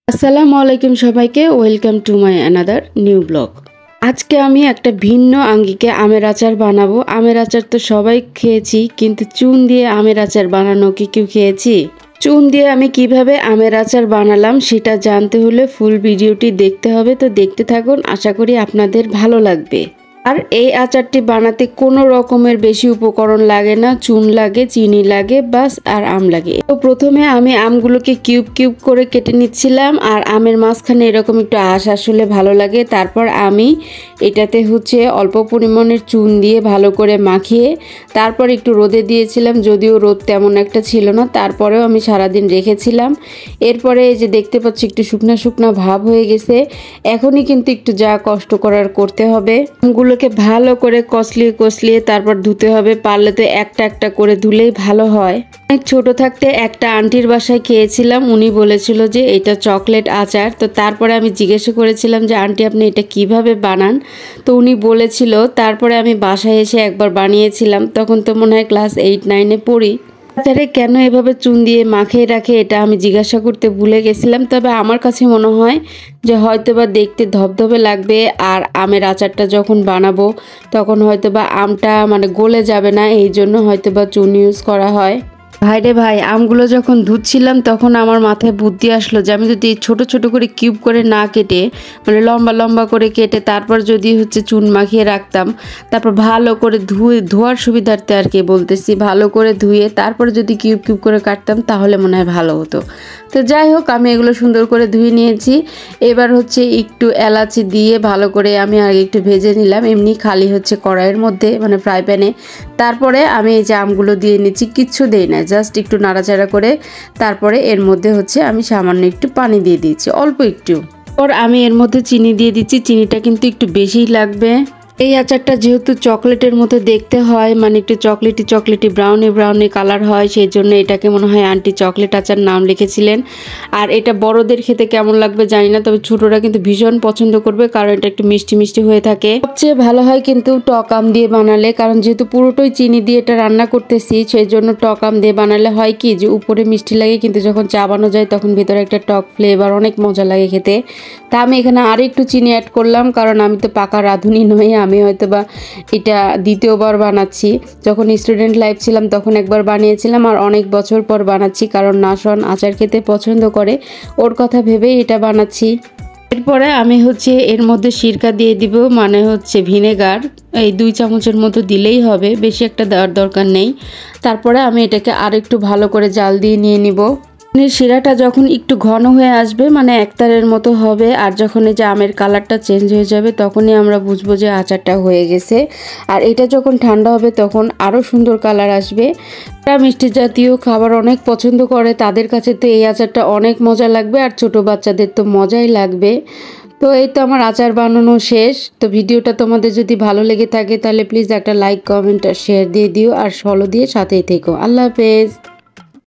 আসসালামু আলাইকুম সবাইকে, welcome to my another new blog. আজকে আমি একটা ভিন্ন আঙ্গিকে আমের আচার বানাবো। আমের আচার তো সবাই খেয়েছি, কিন্তু চুন দিয়ে আমের আচার বানানো কি কেউ খেয়েছি? চুন দিয়ে আমি কিভাবে আমের আচার বানালাম সেটা জানতে হলে ফুল ভিডিওটি দেখতে হবে। তো দেখতে থাকুন, আশা করি আপনাদের ভালো লাগবে। আর এই আচারটি বানাতে কোনো রকমের বেশি উপকরণ লাগে না, চুন লাগে, চিনি লাগে, বাস আর আম লাগে। তো প্রথমে আমি আমগুলোকে কিউব কিউব করে কেটে নিচ্ছিলাম, আর আমের মাঝখানে এরকম একটু আঁশ আসলে ভালো লাগে। তারপর আমি এটাতে অল্প পরিমাণের চুন দিয়ে ভালো করে মাখিয়ে তারপর একটু রোদে দিয়েছিলাম, যদিও রোদ তেমন একটা ছিল না, তারপরেও আমি সারাদিন রেখেছিলাম। এরপরে এই যে দেখতে পাচ্ছি একটু শুকনা শুকনা ভাব হয়ে গেছে। এখনই কিন্তু একটু যা কষ্ট করার করতে হবে। আমগুলোকে ভালো করে কষলিয়ে তারপর ধুতে হবে। পারলে তো একটা একটা করে ধুলেই ভালো হয়। অনেক ছোট থাকতে একটা আন্টির বাসায় খেয়েছিলাম, উনি বলেছিল যে এটা চকলেট আচার। তো তারপরে আমি জিজ্ঞাসা করেছিলাম যে আন্টি আপনি এটা কিভাবে বানান? তো উনি বলেছিল। তারপরে আমি বাসায় এসে একবার বানিয়েছিলাম, তখন তো মনে হয় ক্লাস 8-9-এ পড়ি। আচারে কেন এভাবে চুন দিয়ে মাখিয়ে রাখে এটা আমি জিজ্ঞাসা করতে ভুলে গেছিলাম। তবে আমার কাছে মনে হয় যে হয়তোবা দেখতে ধবধবে লাগবে, আর আমের আচারটা যখন বানাবো তখন হয়তোবা আমটা গলে যাবে না, এই জন্য হয়তোবা চুন ইউজ করা হয়। ভাইরে ভাই, আমগুলো যখন ধুচ্ছিলাম তখন আমার মাথায় বুদ্ধি আসলো যে আমি যদি ছোট ছোট করে কিউব করে না কেটে লম্বা লম্বা করে কেটে তারপর যদি চুন মাখিয়ে রাখতাম, তারপর ভালো করে ধোয়ার সুবিধার্থে আর কি বলতেছি, ভালো করে ধুয়ে তারপরে যদি কিউব কিউব করে কাটতাম তাহলে মনে হয় ভালো হতো। তো যাই হোক, আমি এগুলো সুন্দর করে ধুয়ে নিয়েছি। এবার একটু এলাচি দিয়ে ভালো করে আমি আগে একটু ভেজে নিলাম, এমনি খালি কড়াইয়ের মধ্যে ফ্রাই প্যানে। তারপরে আমি এই যে আমগুলো দিয়ে নিচ্ছি, কিচ্ছু দেই না, জাস্ট একটু নাড়াচাড়া করে তারপরে এর মধ্যে আমি সামান্য একটু পানি দিয়ে দিচ্ছি, অল্প একটু। পর আমি এর মধ্যে চিনি দিয়ে দিচ্ছি, চিনিটা কিন্তু একটু বেশিই লাগবে। এই আচারটা যেহেতু চকলেটের মতো দেখতে হয়, একটু চকলেটি ব্রাউনি কালার হয়, সেই জন্য এটাকে মনে হয় আন্টি চকলেট আচার নাম লিখেছিলেন। আর এটা বড়দের খেতে কেমন লাগবে জানি না, তবে ছোটরা কিন্তু ভীষণ পছন্দ করবে, কারণ এটা একটু মিষ্টি মিষ্টি হয়ে থাকে। সবচেয়ে ভালো হয় কিন্তু টক আম দিয়ে বানালে, কারণ যেহেতু পুরোটাই চিনি দিয়ে এটা রান্না করতেছি, সেই জন্য টক আম দিয়ে বানালে হয় কি যে উপরে মিষ্টি লাগে, কিন্তু যখন চাবানো যায় তখন ভেতরে একটা টক ফ্লেভার, অনেক মজা লাগে খেতে। তা আমি এখানে আর একটু চিনি অ্যাড করলাম, কারণ আমি তো পাকা রাঁধুনি নই, আমি হয়তোবা এটা দ্বিতীয়বার বানাচ্ছি। যখন স্টুডেন্ট লাইফ ছিলাম তখন একবার বানিয়েছিলাম, আর অনেক বছর পর বানাচ্ছি, কারণ নাশন আচার খেতে পছন্দ করে, ওর কথা ভেবেই এটা বানাচ্ছি। এরপরে আমি এর মধ্যে সিরকা দিয়ে দিব, ভিনেগার, এই 2 চামচের মতো দিলেই হবে, বেশি একটা দেওয়ার দরকার নেই। তারপরে আমি এটাকে আর একটু ভালো করে জাল দিয়ে নিয়ে নিব। শিরাটা যখন একটু ঘন হয়ে আসবে, একতারের মতো হবে, আর যখন এই যে আমের কালারটা চেঞ্জ হয়ে যাবে তখনই আমরা বুঝবো যে আচারটা হয়ে গেছে। আর এটা যখন ঠান্ডা হবে তখন আরও সুন্দর কালার আসবে। যারা মিষ্টি জাতীয় খাবার অনেক পছন্দ করে তাদের কাছে তো এই আচারটা অনেক মজা লাগবে, আর ছোট বাচ্চাদের তো মজাই লাগবে। তো এই তো আমার আচার বানানো শেষ। তো ভিডিওটা তোমাদের যদি ভালো লেগে থাকে তাহলে প্লিজ একটা লাইক, কমেন্ট আর শেয়ার দিয়ে দিও, আর ফলো দিয়ে সাথেই থেকো। আল্লাহ হাফেজ।